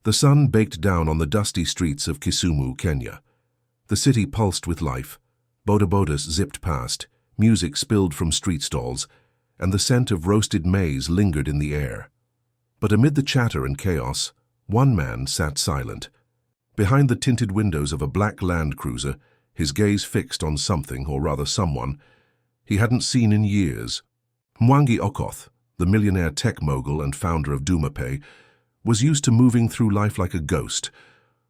The sun baked down on the dusty streets of Kisumu, Kenya. The city pulsed with life. Bodabodas zipped past, music spilled from street stalls, and the scent of roasted maize lingered in the air. But amid the chatter and chaos, one man sat silent. Behind the tinted windows of a black Land Cruiser, his gaze fixed on something, or rather someone, he hadn't seen in years. Mwangi Okoth, the millionaire tech mogul and founder of DumaPay, was used to moving through life like a ghost,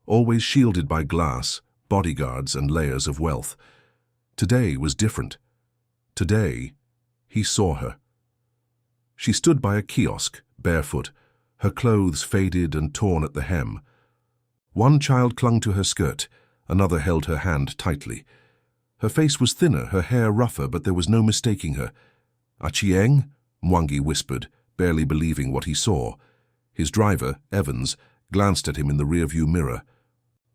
always shielded by glass, bodyguards, and layers of wealth. Today was different. Today, he saw her. She stood by a kiosk, barefoot, her clothes faded and torn at the hem. One child clung to her skirt, another held her hand tightly. Her face was thinner, her hair rougher, but there was no mistaking her. "Achieng?" Mwangi whispered, barely believing what he saw. His driver, Evans, glanced at him in the rearview mirror.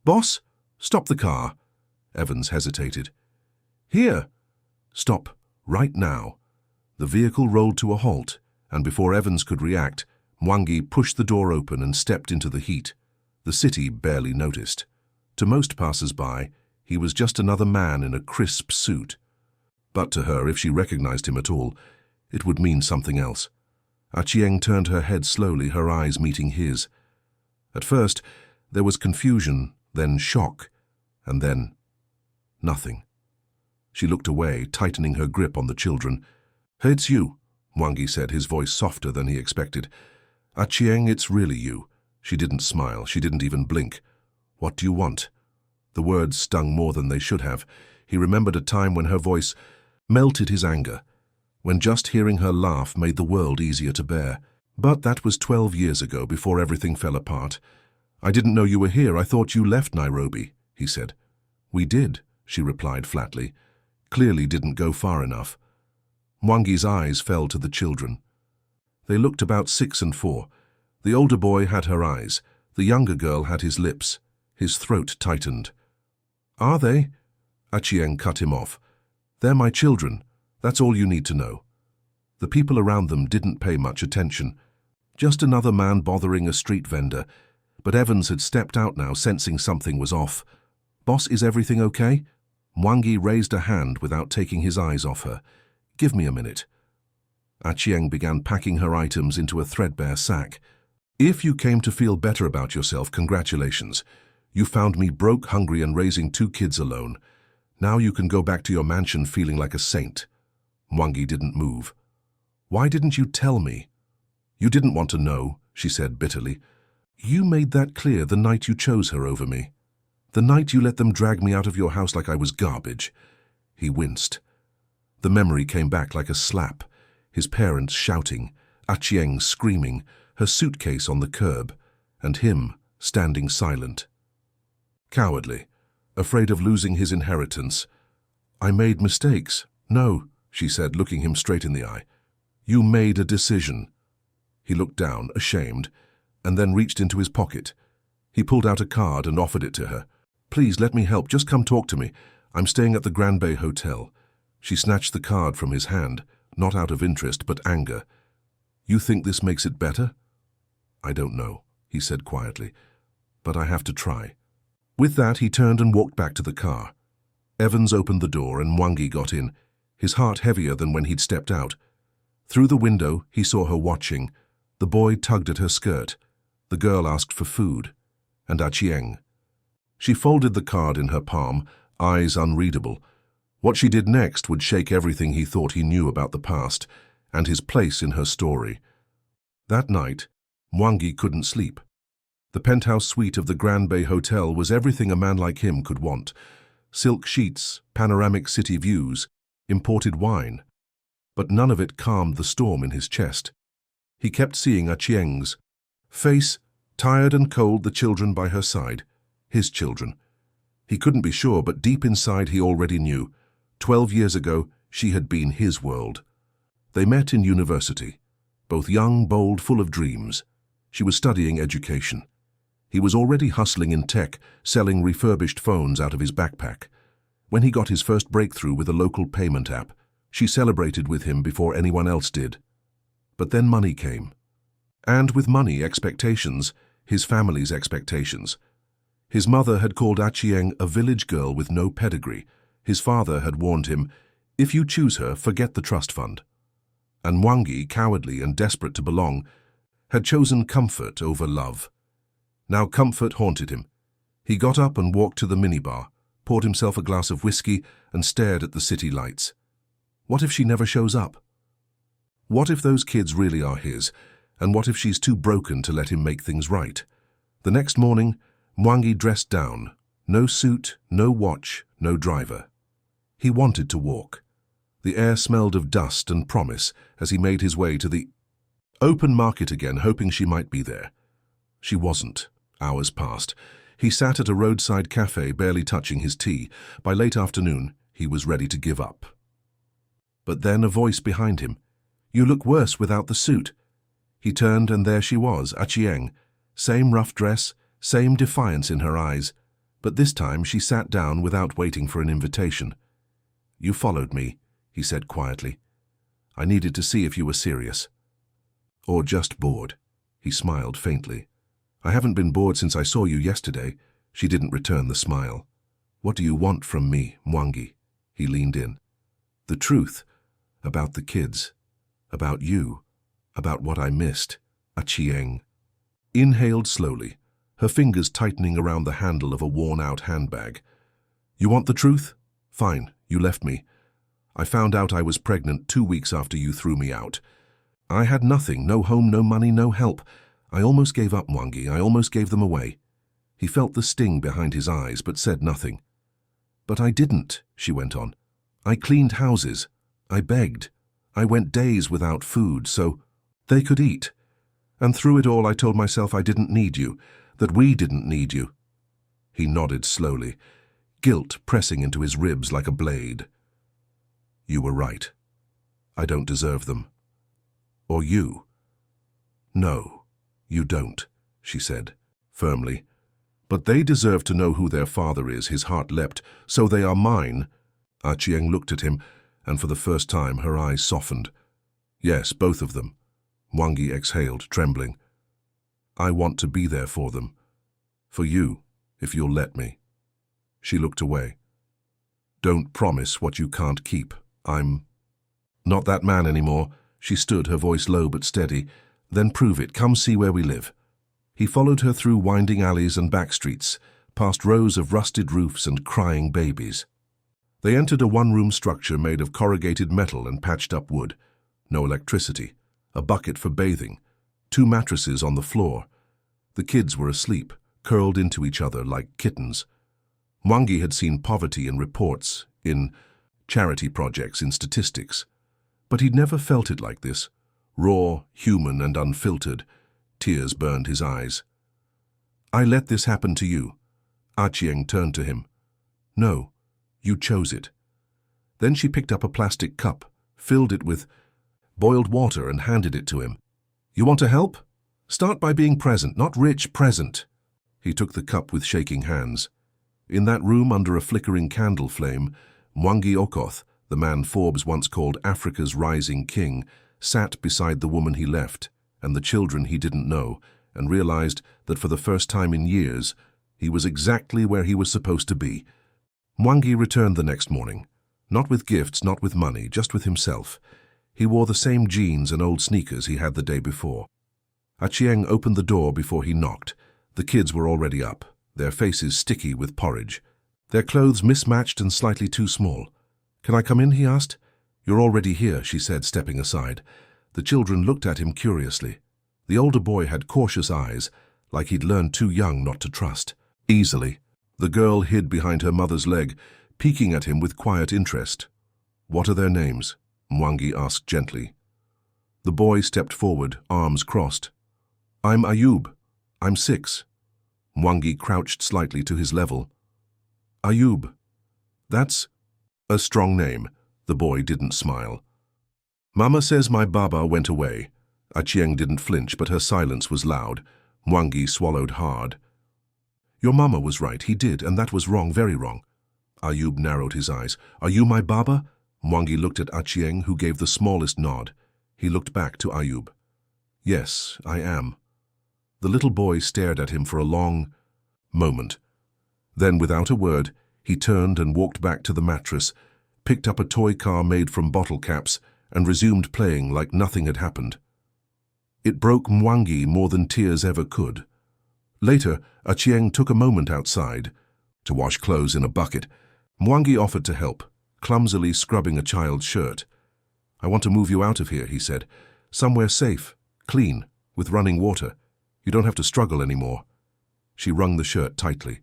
"Boss, stop the car." Evans hesitated. "Here." "Stop, right now." The vehicle rolled to a halt, and before Evans could react, Mwangi pushed the door open and stepped into the heat. The city barely noticed. To most passers-by, he was just another man in a crisp suit. But to her, if she recognized him at all, it would mean something else. Achieng turned her head slowly, her eyes meeting his. At first, there was confusion, then shock, and then nothing. She looked away, tightening her grip on the children. "It's you," Mwangi said, his voice softer than he expected. "Achieng, it's really you." She didn't smile, she didn't even blink. "What do you want?" The words stung more than they should have. He remembered a time when her voice melted his anger, when just hearing her laugh made the world easier to bear. But that was 12 years ago, before everything fell apart. "I didn't know you were here. I thought you left Nairobi," he said. "We did," she replied flatly. Clearly didn't go far enough. Mwangi's eyes fell to the children. They looked about 6 and 4. The older boy had her eyes. The younger girl had his lips. His throat tightened. "Are they?" Achieng cut him off. "They're my children. That's all you need to know." The people around them didn't pay much attention. Just another man bothering a street vendor. But Evans had stepped out now, sensing something was off. "Boss, is everything okay?" Mwangi raised a hand without taking his eyes off her. "Give me a minute." Achieng began packing her items into a threadbare sack. "If you came to feel better about yourself, congratulations. You found me broke, hungry, and raising 2 kids alone. Now you can go back to your mansion feeling like a saint." Mwangi didn't move. "Why didn't you tell me?" "You didn't want to know," she said bitterly. "You made that clear the night you chose her over me. The night you let them drag me out of your house like I was garbage." He winced. The memory came back like a slap. His parents shouting, Achieng screaming, her suitcase on the curb, and him standing silent. Cowardly, afraid of losing his inheritance. "I made mistakes." "No," she said, looking him straight in the eye. "You made a decision." He looked down, ashamed, and then reached into his pocket. He pulled out a card and offered it to her. "Please, let me help. Just come talk to me. I'm staying at the Grand Bay Hotel." She snatched the card from his hand, not out of interest, but anger. "You think this makes it better?" "I don't know," he said quietly, "but I have to try." With that, he turned and walked back to the car. Evans opened the door and Mwangi got in, his heart heavier than when he'd stepped out. Through the window, he saw her watching. The boy tugged at her skirt. The girl asked for food. And Achieng. She folded the card in her palm, eyes unreadable. What she did next would shake everything he thought he knew about the past and his place in her story. That night, Mwangi couldn't sleep. The penthouse suite of the Grand Bay Hotel was everything a man like him could want. Silk sheets, panoramic city views, imported wine. But none of it calmed the storm in his chest. He kept seeing Achieng's face, tired and cold, the children by her side. His children. He couldn't be sure, but deep inside he already knew. 12 years ago, she had been his world. They met in university. Both young, bold, full of dreams. She was studying education. He was already hustling in tech, selling refurbished phones out of his backpack. When he got his first breakthrough with a local payment app, she celebrated with him before anyone else did. But then money came. And with money, expectations. his family's expectations. His mother had called Achieng a village girl with no pedigree. His father had warned him, "If you choose her, forget the trust fund." And Mwangi, cowardly and desperate to belong, had chosen comfort over love. Now comfort haunted him. He got up and walked to the minibar, poured himself a glass of whiskey and stared at the city lights. What if she never shows up? What if those kids really are his, and what if she's too broken to let him make things right? The next morning, Mwangi dressed down. No suit, no watch, no driver. He wanted to walk. The air smelled of dust and promise as he made his way to the open market again, hoping she might be there. She wasn't. Hours passed. He sat at a roadside cafe, barely touching his tea. By late afternoon, he was ready to give up. But then a voice behind him. "You look worse without the suit." He turned and there she was, Achieng. Same rough dress, same defiance in her eyes. But this time she sat down without waiting for an invitation. "You followed me," he said quietly. "I needed to see if you were serious." "Or just bored." He smiled faintly. "I haven't been bored since I saw you yesterday." She didn't return the smile. "What do you want from me, Mwangi?" He leaned in. "The truth. About the kids. About you. About what I missed." Achieng inhaled slowly, her fingers tightening around the handle of a worn-out handbag. "You want the truth? Fine, you left me. I found out I was pregnant 2 weeks after you threw me out. I had nothing, no home, no money, no help. I almost gave up, Mwangi. I almost gave them away." He felt the sting behind his eyes, but said nothing. "But I didn't," she went on. "I cleaned houses. I begged. I went days without food, so they could eat. And through it all I told myself I didn't need you, that we didn't need you." He nodded slowly, guilt pressing into his ribs like a blade. "You were right. I don't deserve them. Or you." "No, you don't," she said, firmly. "But they deserve to know who their father is." His heart leapt. "So they are mine." Achieng looked at him, and for the first time her eyes softened. "Yes, both of them." Mwangi exhaled, trembling. "I want to be there for them. For you, if you'll let me." She looked away. "Don't promise what you can't keep. I'm not that man anymore." She stood, her voice low but steady. "Then prove it. Come see where we live." He followed her through winding alleys and back streets, past rows of rusted roofs and crying babies. They entered a one-room structure made of corrugated metal and patched-up wood. No electricity. A bucket for bathing. 2 mattresses on the floor. The kids were asleep, curled into each other like kittens. Mwangi had seen poverty in reports, in charity projects, in statistics. But he'd never felt it like this. Raw, human, and unfiltered. Tears burned his eyes. "I let this happen to you." Achieng turned to him. "No, you chose it." Then she picked up a plastic cup, filled it with boiled water and handed it to him. "You want to help? Start by being present, not rich, present." He took the cup with shaking hands. In that room under a flickering candle flame, Mwangi Okoth, the man Forbes once called Africa's rising king, sat beside the woman he left and the children he didn't know, and realized that for the first time in years, he was exactly where he was supposed to be. Mwangi returned the next morning, not with gifts, not with money, just with himself. He wore the same jeans and old sneakers he had the day before. Achieng opened the door before he knocked. The kids were already up, their faces sticky with porridge, their clothes mismatched and slightly too small. "Can I come in?" he asked. "You're already here," she said, stepping aside. The children looked at him curiously. The older boy had cautious eyes, like he'd learned too young not to trust easily. The girl hid behind her mother's leg, peeking at him with quiet interest. "What are their names?" Mwangi asked gently. The boy stepped forward, arms crossed. "I'm Ayub. I'm 6. Mwangi crouched slightly to his level. "Ayub. That's a strong name." The boy didn't smile. "Mama says my baba went away." Achieng didn't flinch, but her silence was loud. Mwangi swallowed hard. "Your mama was right. He did, and that was wrong, very wrong." Ayub narrowed his eyes. "Are you my baba?" Mwangi looked at Achieng, who gave the smallest nod. He looked back to Ayub. "Yes, I am." The little boy stared at him for a long moment. Then, without a word, he turned and walked back to the mattress, picked up a toy car made from bottle caps, and resumed playing like nothing had happened. It broke Mwangi more than tears ever could. Later, Achieng took a moment outside to wash clothes in a bucket. Mwangi offered to help, clumsily scrubbing a child's shirt. "I want to move you out of here," he said. "Somewhere safe, clean, with running water. You don't have to struggle anymore." She wrung the shirt tightly.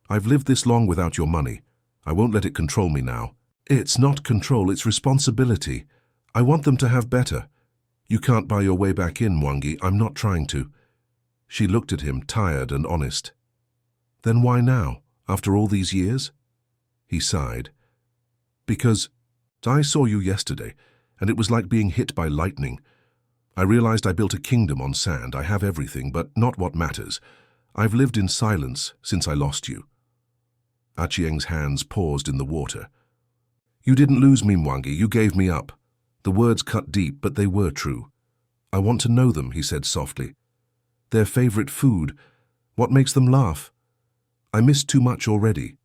"I've lived this long without your money. I won't let it control me now." "It's not control, it's responsibility. I want them to have better." "You can't buy your way back in, Mwangi. I'm not trying to." She looked at him, tired and honest. "Then why now, after all these years?" He sighed. "Because I saw you yesterday, and it was like being hit by lightning. I realized I built a kingdom on sand. I have everything, but not what matters. I've lived in silence since I lost you." Achieng's hands paused in the water. "You didn't lose me, Mwangi. You gave me up." The words cut deep, but they were true. "I want to know them," he said softly. "Their favorite food. What makes them laugh? I miss too much already."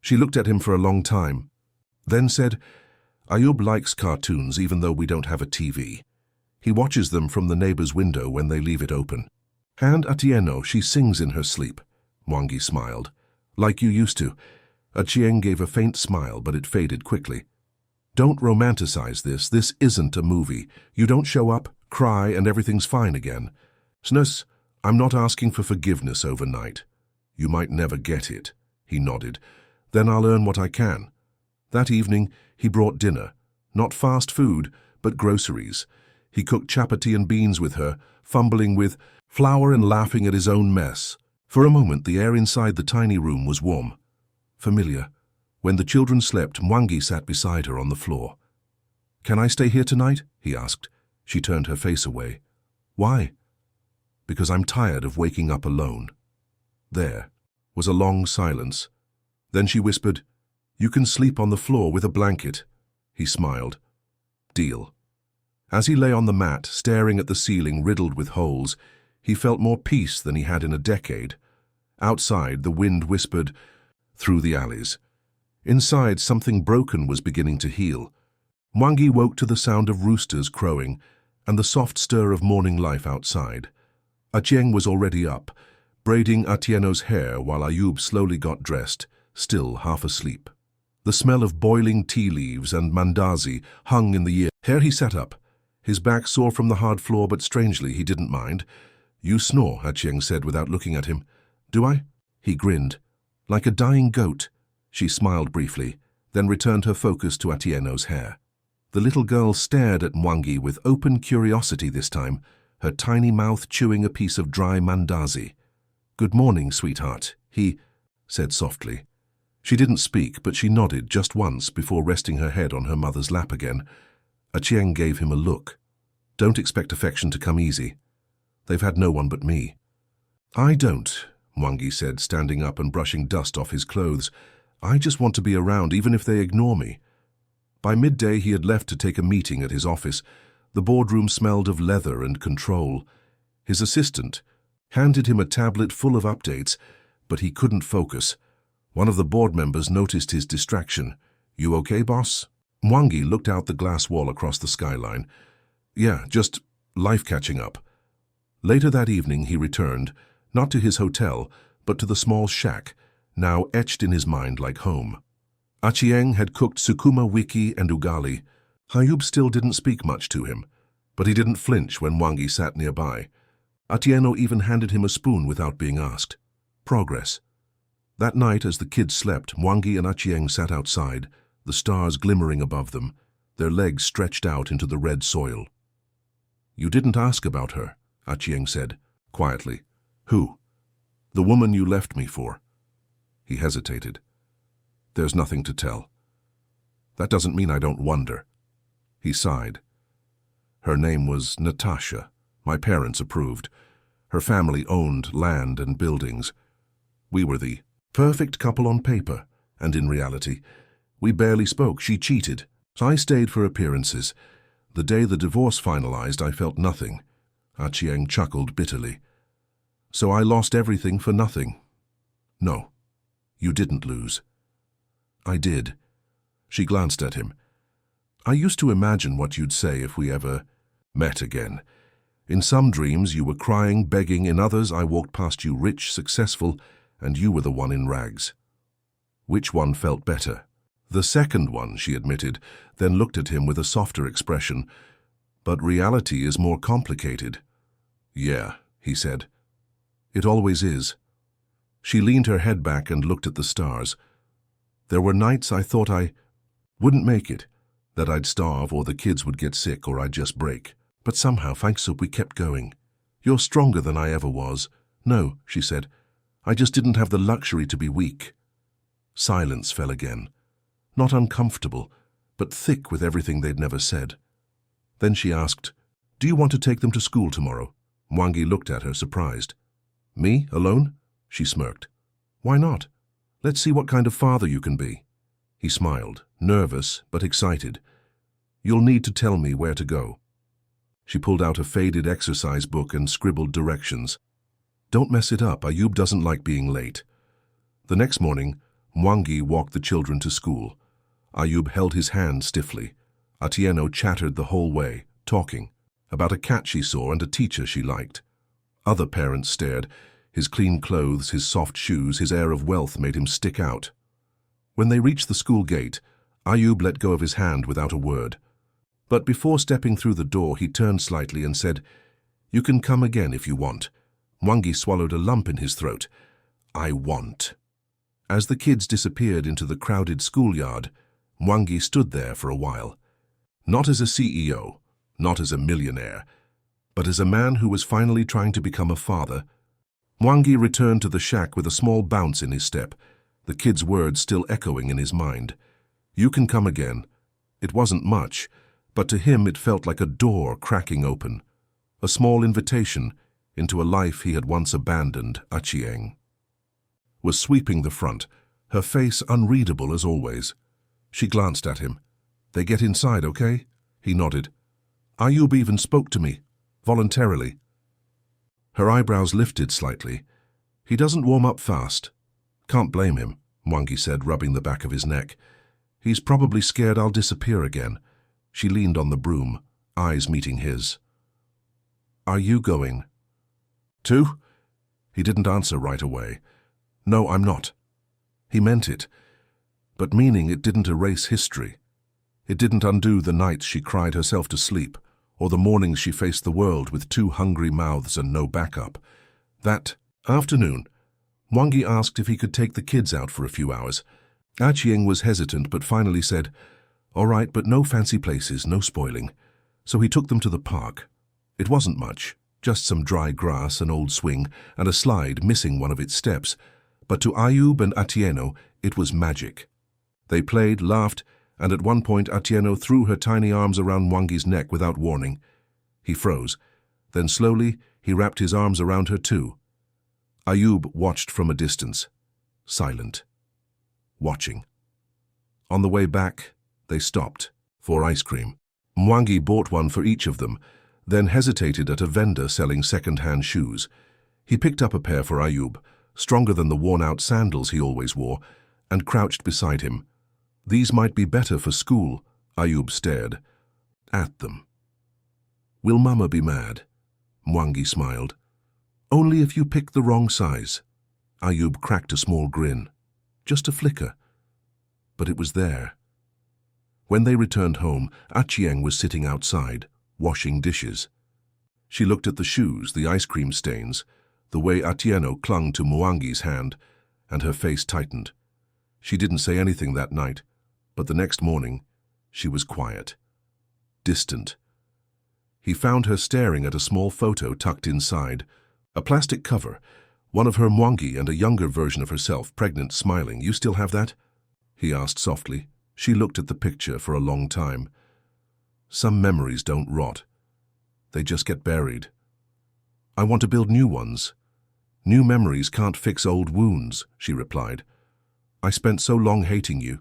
She looked at him for a long time, then said, "Ayub likes cartoons even though we don't have a TV. He watches them from the neighbor's window when they leave it open. And Atieno, she sings in her sleep." Mwangi smiled. "Like you used to." Achieng gave a faint smile, but it faded quickly. "Don't romanticize this. This isn't a movie. You don't show up, cry, and everything's fine again. Snus, I'm not asking for forgiveness overnight. You might never get it." He nodded. "Then I'll earn what I can." That evening, he brought dinner. Not fast food, but groceries. He cooked chapati and beans with her, fumbling with flour and laughing at his own mess. For a moment, the air inside the tiny room was warm, familiar. When the children slept, Mwangi sat beside her on the floor. "Can I stay here tonight?" he asked. She turned her face away. "Why?" "Because I'm tired of waking up alone." There was a long silence. Then she whispered, "You can sleep on the floor with a blanket." He smiled. "Deal." As he lay on the mat, staring at the ceiling riddled with holes, he felt more peace than he had in a decade. Outside, the wind whispered through the alleys. Inside, something broken was beginning to heal. Mwangi woke to the sound of roosters crowing and the soft stir of morning life outside. Achieng was already up, braiding Atieno's hair while Ayub slowly got dressed, still half asleep. The smell of boiling tea leaves and mandazi hung in the air. Here he sat up, his back sore from the hard floor, but strangely he didn't mind. "You snore," Achieng said without looking at him. "Do I?" He grinned. "Like a dying goat." She smiled briefly, then returned her focus to Atieno's hair. The little girl stared at Mwangi with open curiosity this time, her tiny mouth chewing a piece of dry mandazi. "Good morning, sweetheart," he said softly. She didn't speak, but she nodded just once before resting her head on her mother's lap again. Achieng gave him a look. "Don't expect affection to come easy. They've had no one but me." "I don't," Mwangi said, standing up and brushing dust off his clothes. "I just want to be around, even if they ignore me." By midday, he had left to take a meeting at his office. The boardroom smelled of leather and control. His assistant handed him a tablet full of updates, but he couldn't focus. One of the board members noticed his distraction. "You okay, boss?" Mwangi looked out the glass wall across the skyline. "Yeah, just life catching up." Later that evening, he returned, not to his hotel, but to the small shack, now etched in his mind like home. Achieng had cooked sukuma wiki and ugali. Ayub still didn't speak much to him, but he didn't flinch when Mwangi sat nearby. Atieno even handed him a spoon without being asked. Progress. That night, as the kids slept, Mwangi and Achieng sat outside, the stars glimmering above them, their legs stretched out into the red soil. "You didn't ask about her," Achieng said, quietly. "Who?" "The woman you left me for." He hesitated. "There's nothing to tell." "That doesn't mean I don't wonder." He sighed. "Her name was Natasha. My parents approved. Her family owned land and buildings. We were the perfect couple on paper, and in reality, we barely spoke. She cheated. So I stayed for appearances. The day the divorce finalized, I felt nothing." Achieng chuckled bitterly. So I lost everything for nothing. No, you didn't lose. I did. She glanced at him. I used to imagine what you'd say if we ever met again. In some dreams you were crying, begging. In others I walked past you rich, successful, and you were the one in rags. Which one felt better? The second one, she admitted, then looked at him with a softer expression. But reality is more complicated. Yeah, he said. It always is. She leaned her head back and looked at the stars. There were nights I thought I wouldn't make it, that I'd starve or the kids would get sick or I'd just break. But somehow, thanks we kept going. You're stronger than I ever was. No, she said. I just didn't have the luxury to be weak. Silence fell again. Not uncomfortable, but thick with everything they'd never said. Then she asked, Do you want to take them to school tomorrow? Mwangi looked at her, surprised. Me, alone? She smirked. Why not? Let's see what kind of father you can be. He smiled, nervous but excited. You'll need to tell me where to go. She pulled out a faded exercise book and scribbled directions. Don't mess it up, Ayub doesn't like being late. The next morning, Mwangi walked the children to school. Ayub held his hand stiffly. Atieno chattered the whole way, talking about a cat she saw and a teacher she liked. Other parents stared. His clean clothes, his soft shoes, his air of wealth made him stick out. When they reached the school gate, Ayub let go of his hand without a word. But before stepping through the door, he turned slightly and said, You can come again if you want. Mwangi swallowed a lump in his throat. I want. As the kids disappeared into the crowded schoolyard, Mwangi stood there for a while. Not as a CEO, not as a millionaire, but as a man who was finally trying to become a father. Mwangi returned to the shack with a small bounce in his step, the kid's words still echoing in his mind. You can come again. It wasn't much, but to him it felt like a door cracking open, a small invitation into a life he had once abandoned. Achieng was sweeping the front, her face unreadable as always. She glanced at him. They get inside, okay? He nodded. Ayub even spoke to me, voluntarily. Her eyebrows lifted slightly. He doesn't warm up fast. Can't blame him, Mwangi said, rubbing the back of his neck. He's probably scared I'll disappear again. She leaned on the broom, eyes meeting his. Are you going? Too? He didn't answer right away. No, I'm not. He meant it, but meaning it didn't erase history. It didn't undo the nights she cried herself to sleep, or the mornings she faced the world with 2 hungry mouths and no backup. That afternoon, Mwangi asked if he could take the kids out for a few hours. Achieng was hesitant but finally said, All right, but no fancy places, no spoiling. So he took them to the park. It wasn't much, just some dry grass, an old swing, and a slide missing one of its steps. But to Ayub and Atieno, it was magic. They played, laughed, and at one point Atieno threw her tiny arms around Mwangi's neck without warning. He froze. Then slowly he wrapped his arms around her too. Ayub watched from a distance, silent, watching. On the way back, they stopped for ice cream. Mwangi bought one for each of them, then hesitated at a vendor selling second-hand shoes. He picked up a pair for Ayub, stronger than the worn-out sandals he always wore, and crouched beside him. These might be better for school, Ayub stared at them. Will Mama be mad? Mwangi smiled. Only if you pick the wrong size. Ayub cracked a small grin. Just a flicker. But it was there. When they returned home, Achieng was sitting outside, washing dishes. She looked at the shoes, the ice cream stains, the way Atieno clung to Mwangi's hand, and her face tightened. She didn't say anything that night, but the next morning, she was quiet, distant. He found her staring at a small photo tucked inside, a plastic cover, one of her Mwangi and a younger version of herself, pregnant, smiling. You still have that? He asked softly. She looked at the picture for a long time. Some memories don't rot. They just get buried. I want to build new ones. New memories can't fix old wounds, she replied. I spent so long hating you.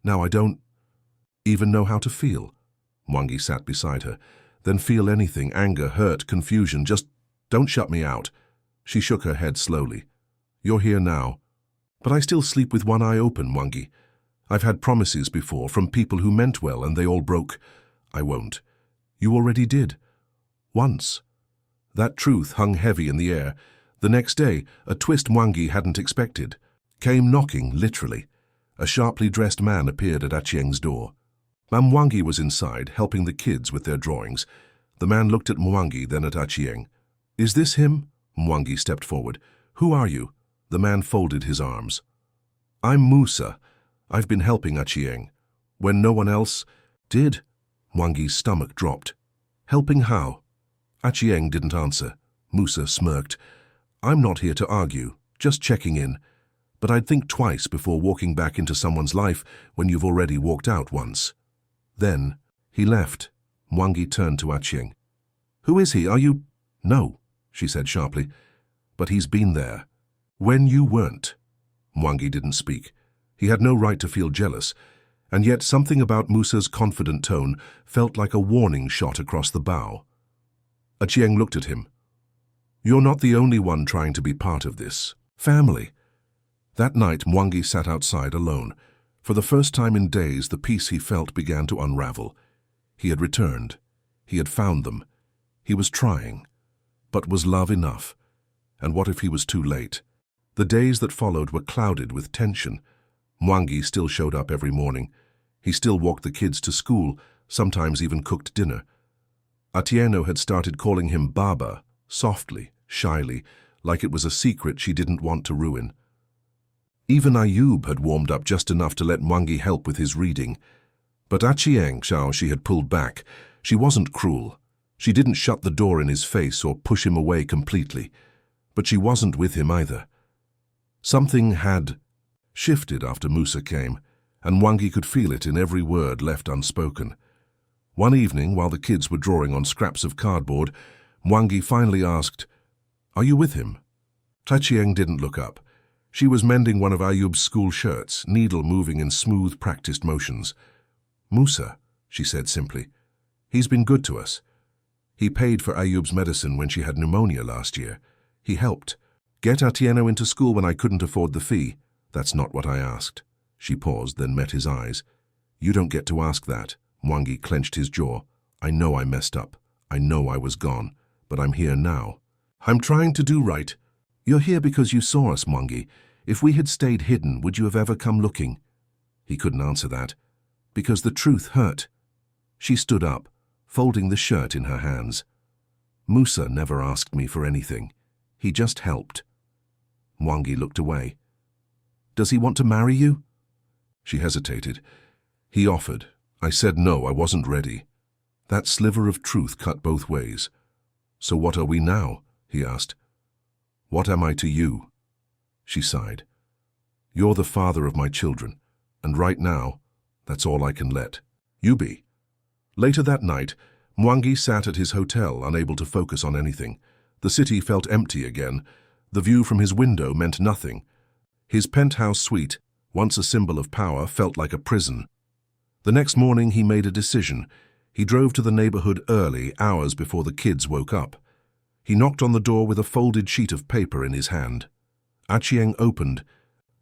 Now I don't even know how to feel. Mwangi sat beside her. Then feel anything, anger, hurt, confusion. Just don't shut me out. She shook her head slowly. You're here now. But I still sleep with one eye open, Mwangi. I've had promises before from people who meant well and they all broke. I won't. You already did. Once. That truth hung heavy in the air. The next day, a twist Mwangi hadn't expected came knocking, literally. A sharply dressed man appeared at Achieng's door. Mwangi was inside, helping the kids with their drawings. The man looked at Mwangi, then at Achieng. Is this him? Mwangi stepped forward. Who are you? The man folded his arms. I'm Musa. I've been helping Achieng. When no one else did. Mwangi's stomach dropped. Helping how? Achieng didn't answer. Musa smirked. I'm not here to argue, just checking in. But I'd think twice before walking back into someone's life when you've already walked out once. Then he left. Mwangi turned to Achieng. Who is he? Are you? No, she said sharply. But he's been there. When you weren't. Mwangi didn't speak. He had no right to feel jealous, and yet something about Musa's confident tone felt like a warning shot across the bow. Achieng looked at him. You're not the only one trying to be part of this family. That night, Mwangi sat outside alone. For the first time in days, the peace he felt began to unravel. He had returned. He had found them. He was trying. But was love enough? And what if he was too late? The days that followed were clouded with tension. Mwangi still showed up every morning. He still walked the kids to school, sometimes even cooked dinner. Atieno had started calling him Baba, softly, shyly, like it was a secret she didn't want to ruin. Even Ayub had warmed up just enough to let Mwangi help with his reading. But Achieng, she had pulled back. She wasn't cruel. She didn't shut the door in his face or push him away completely. But she wasn't with him either. Something had shifted after Musa came, and Mwangi could feel it in every word left unspoken. One evening, while the kids were drawing on scraps of cardboard, Mwangi finally asked, Are you with him? Achieng didn't look up. She was mending one of Ayub's school shirts, needle moving in smooth, practiced motions. Musa, she said simply. He's been good to us. He paid for Ayub's medicine when she had pneumonia last year. He helped. Get Atieno into school when I couldn't afford the fee. That's not what I asked. She paused, then met his eyes. You don't get to ask that. Mwangi clenched his jaw. I know I messed up. I know I was gone. But I'm here now. I'm trying to do right. You're here because you saw us, Mwangi. If we had stayed hidden, would you have ever come looking? He couldn't answer that. Because the truth hurt. She stood up, folding the shirt in her hands. Musa never asked me for anything. He just helped. Mwangi looked away. Does he want to marry you? She hesitated. He offered. I said no, I wasn't ready. That sliver of truth cut both ways. So what are we now? He asked. What am I to you? She sighed. You're the father of my children, and right now, that's all I can let you be. Later that night, Mwangi sat at his hotel, unable to focus on anything. The city felt empty again. The view from his window meant nothing. His penthouse suite, once a symbol of power, felt like a prison. The next morning he made a decision. He drove to the neighborhood early, hours before the kids woke up. He knocked on the door with a folded sheet of paper in his hand. Achieng opened,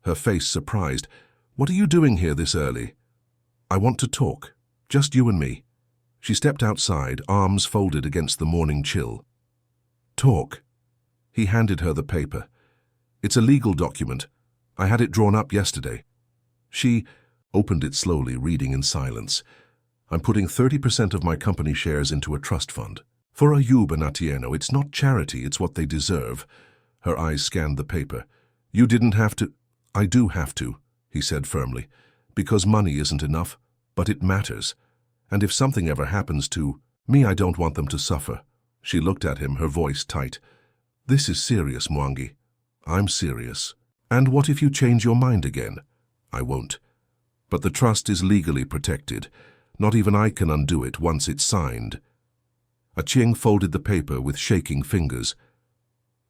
her face surprised. What are you doing here this early? I want to talk. Just you and me. She stepped outside, arms folded against the morning chill. Talk. He handed her the paper. It's a legal document. I had it drawn up yesterday. She opened it slowly, reading in silence. I'm putting 30% of my company shares into a trust fund. For Ayub and Atieno, it's not charity, it's what they deserve. Her eyes scanned the paper. You didn't have to. I do have to, he said firmly, because money isn't enough, but it matters. And if something ever happens to me, I don't want them to suffer. She looked at him, her voice tight. This is serious, Mwangi. I'm serious. And what if you change your mind again? I won't. But the trust is legally protected. Not even I can undo it once it's signed. Achieng folded the paper with shaking fingers.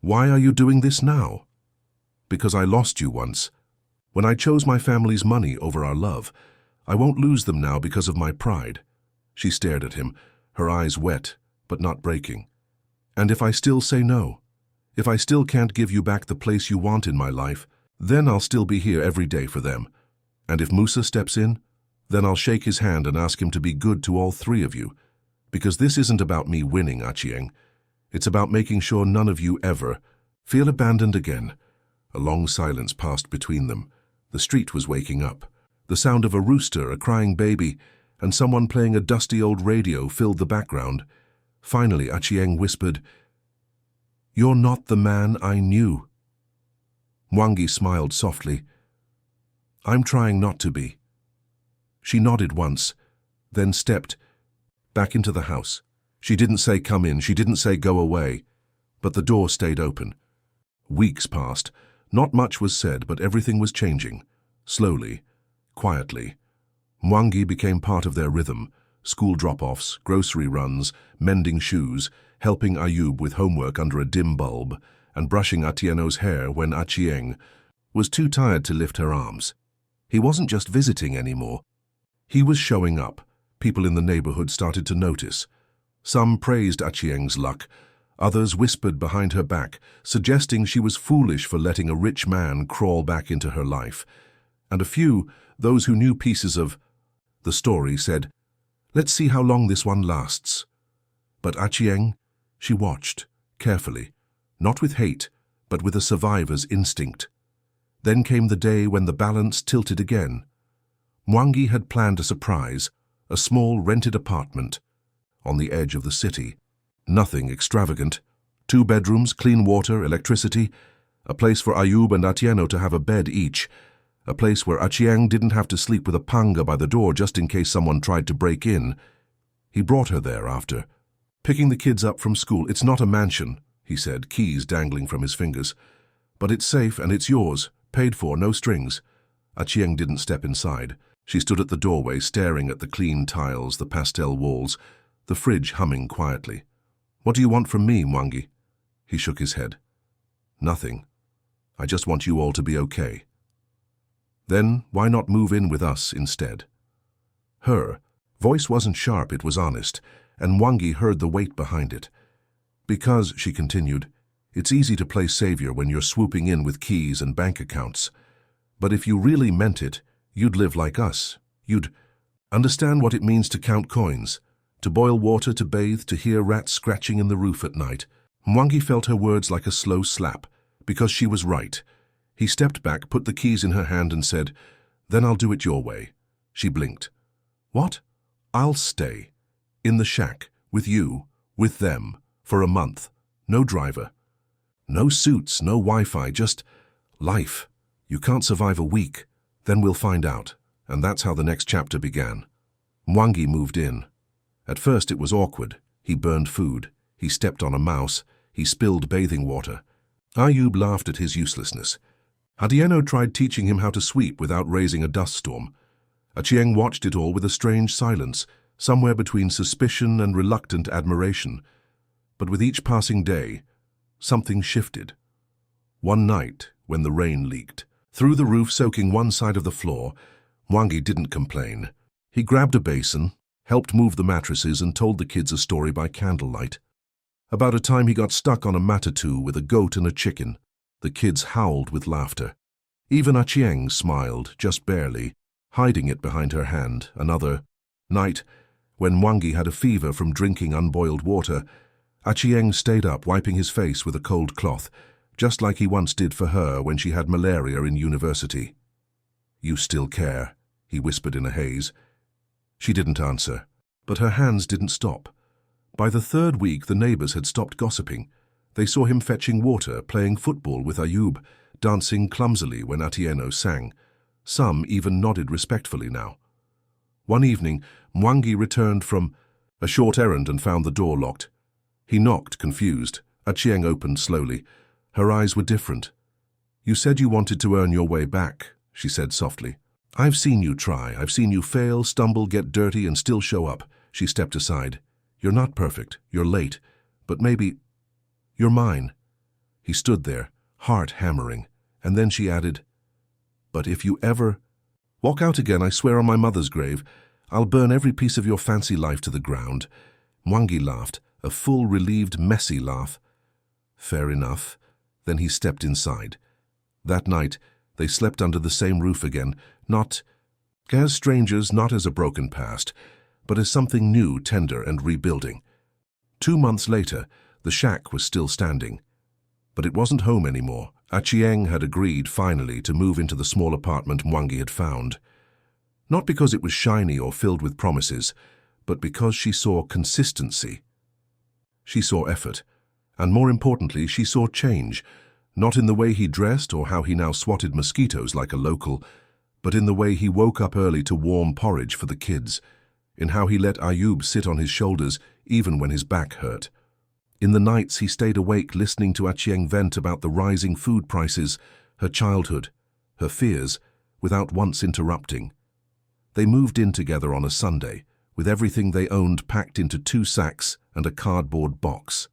Why are you doing this now? Because I lost you once. When I chose my family's money over our love, I won't lose them now because of my pride. She stared at him, her eyes wet, but not breaking. And if I still say no? If I still can't give you back the place you want in my life, then I'll still be here every day for them. And if Musa steps in, then I'll shake his hand and ask him to be good to all three of you. Because this isn't about me winning, Achieng. It's about making sure none of you ever feel abandoned again." A long silence passed between them. The street was waking up. The sound of a rooster, a crying baby, and someone playing a dusty old radio filled the background. Finally, Achieng whispered, "You're not the man I knew." Mwangi smiled softly. "I'm trying not to be." She nodded once, then stepped back into the house. She didn't say come in, she didn't say go away, but the door stayed open. Weeks passed. Not much was said, but everything was changing. Slowly, quietly. Mwangi became part of their rhythm. School drop-offs, grocery runs, mending shoes, helping Ayub with homework under a dim bulb, and brushing Atieno's hair when Achieng was too tired to lift her arms. He wasn't just visiting anymore. He was showing up. People in the neighborhood started to notice. Some praised Achieng's luck. Others whispered behind her back, suggesting she was foolish for letting a rich man crawl back into her life. And a few, those who knew pieces of the story, said, "Let's see how long this one lasts." But Achieng, she watched, carefully, not with hate, but with a survivor's instinct. Then came the day when the balance tilted again. Mwangi had planned a surprise, a small rented apartment on the edge of the city. Nothing extravagant. 2 bedrooms, clean water, electricity, a place for Ayub and Atieno to have a bed each, a place where Achieng didn't have to sleep with a panga by the door just in case someone tried to break in. He brought her there after picking the kids up from school. "It's not a mansion," he said, keys dangling from his fingers. "But it's safe and it's yours, paid for, no strings." Achieng didn't step inside. She stood at the doorway, staring at the clean tiles, the pastel walls, the fridge humming quietly. "What do you want from me, Mwangi?" He shook his head. "Nothing. I just want you all to be okay." "Then why not move in with us instead?" Her voice wasn't sharp, it was honest, and Mwangi heard the weight behind it. "Because," she continued, "it's easy to play savior when you're swooping in with keys and bank accounts. But if you really meant it, you'd live like us. You'd understand what it means to count coins, to boil water, to bathe, to hear rats scratching in the roof at night." Mwangi felt her words like a slow slap, because she was right. He stepped back, put the keys in her hand and said, "Then I'll do it your way." She blinked. "What?" "I'll stay. In the shack, with you, with them, for a month. No driver. No suits, no Wi-Fi, just life. You can't survive a week. Then we'll find out." And that's how the next chapter began. Mwangi moved in. At first it was awkward. He burned food. He stepped on a mouse. He spilled bathing water. Ayub laughed at his uselessness. Atieno tried teaching him how to sweep without raising a dust storm. Achieng watched it all with a strange silence, somewhere between suspicion and reluctant admiration. But with each passing day, something shifted. One night, when the rain leaked through the roof, soaking one side of the floor, Mwangi didn't complain. He grabbed a basin, helped move the mattresses, and told the kids a story by candlelight. About a time he got stuck on a matatu with a goat and a chicken. The kids howled with laughter. Even Achieng smiled, just barely, hiding it behind her hand. Another night, when Mwangi had a fever from drinking unboiled water, Achieng stayed up wiping his face with a cold cloth, just like he once did for her when she had malaria in university. "You still care," he whispered in a haze. She didn't answer, but her hands didn't stop. By the 3rd week, the neighbors had stopped gossiping. They saw him fetching water, playing football with Ayub, dancing clumsily when Atieno sang. Some even nodded respectfully now. One evening, Mwangi returned from a short errand and found the door locked. He knocked, confused. Achieng opened slowly. Her eyes were different. "You said you wanted to earn your way back," she said softly. "I've seen you try. I've seen you fail, stumble, get dirty, and still show up." She stepped aside. "You're not perfect. You're late. But maybe you're mine." He stood there, heart hammering, and then she added, "But if you ever walk out again, I swear on my mother's grave, I'll burn every piece of your fancy life to the ground." Mwangi laughed, a full, relieved, messy laugh. "Fair enough. Then he stepped inside. That night, they slept under the same roof again, not as strangers, not as a broken past, but as something new, tender, and rebuilding. 2 months later, the shack was still standing. But it wasn't home anymore. Achieng had agreed, finally, to move into the small apartment Mwangi had found. Not because it was shiny or filled with promises, but because she saw consistency. She saw effort, and more importantly, she saw change, not in the way he dressed or how he now swatted mosquitoes like a local, but in the way he woke up early to warm porridge for the kids, in how he let Ayub sit on his shoulders even when his back hurt. In the nights he stayed awake listening to Achieng vent about the rising food prices, her childhood, her fears, without once interrupting. They moved in together on a Sunday, with everything they owned packed into 2 sacks and a cardboard box.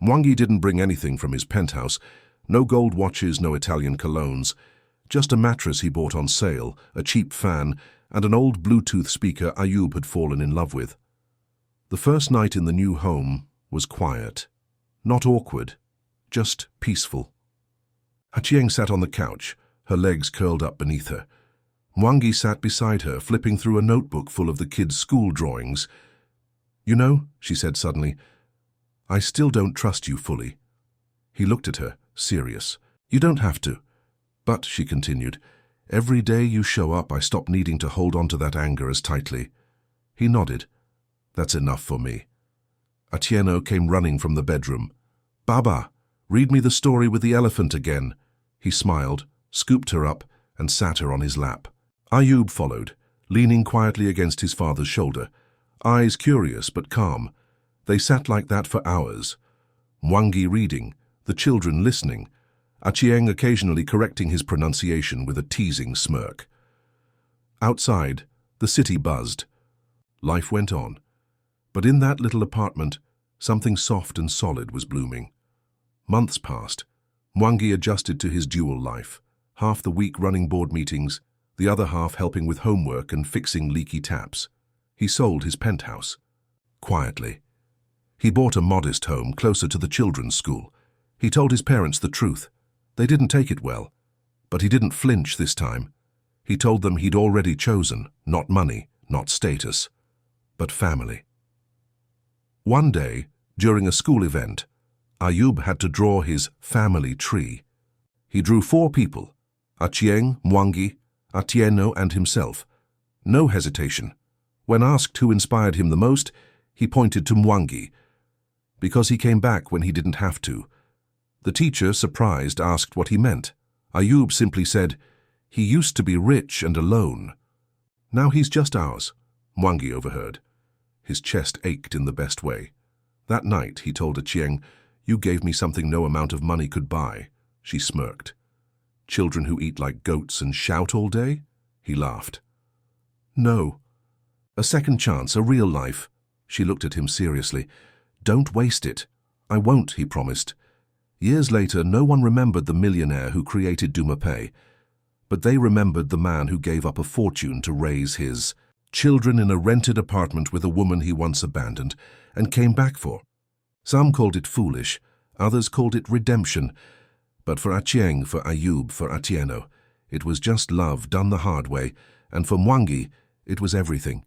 Mwangi didn't bring anything from his penthouse, no gold watches, no Italian colognes, just a mattress he bought on sale, a cheap fan, and an old Bluetooth speaker Ayub had fallen in love with. The first night in the new home was quiet, not awkward, just peaceful. Achieng sat on the couch, her legs curled up beneath her. Mwangi sat beside her, flipping through a notebook full of the kids' school drawings. "You know," she said suddenly, "I still don't trust you fully." He looked at her, serious. "You don't have to." "But," she continued, "every day you show up, I stop needing to hold on to that anger as tightly." He nodded. "That's enough for me." Atieno came running from the bedroom. "Baba, read me the story with the elephant again." He smiled, scooped her up, and sat her on his lap. Ayub followed, leaning quietly against his father's shoulder, eyes curious but calm. They sat like that for hours. Mwangi reading, the children listening, Achieng occasionally correcting his pronunciation with a teasing smirk. Outside, the city buzzed. Life went on. But in that little apartment, something soft and solid was blooming. Months passed. Mwangi adjusted to his dual life, half the week running board meetings, the other half helping with homework and fixing leaky taps. He sold his penthouse. Quietly. He bought a modest home closer to the children's school. He told his parents the truth. They didn't take it well, but he didn't flinch this time. He told them he'd already chosen, not money, not status, but family. One day, during a school event, Ayub had to draw his family tree. He drew 4 people, Achieng, Mwangi, Atieno, and himself. No hesitation. When asked who inspired him the most, he pointed to Mwangi, because he came back when he didn't have to. The teacher, surprised, asked what he meant. Ayub simply said, "He used to be rich and alone. Now he's just ours." Mwangi overheard. His chest ached in the best way. That night, he told Achieng, "You gave me something no amount of money could buy." She smirked. "Children who eat like goats and shout all day?" He laughed. "No. A second chance, a real life." She looked at him seriously. "Don't waste it." "I won't," he promised. Years later, no one remembered the millionaire who created Dumapay, but they remembered the man who gave up a fortune to raise his children in a rented apartment with a woman he once abandoned and came back for. Some called it foolish, others called it redemption, but for Achieng, for Ayub, for Atieno, it was just love done the hard way, and for Mwangi, it was everything.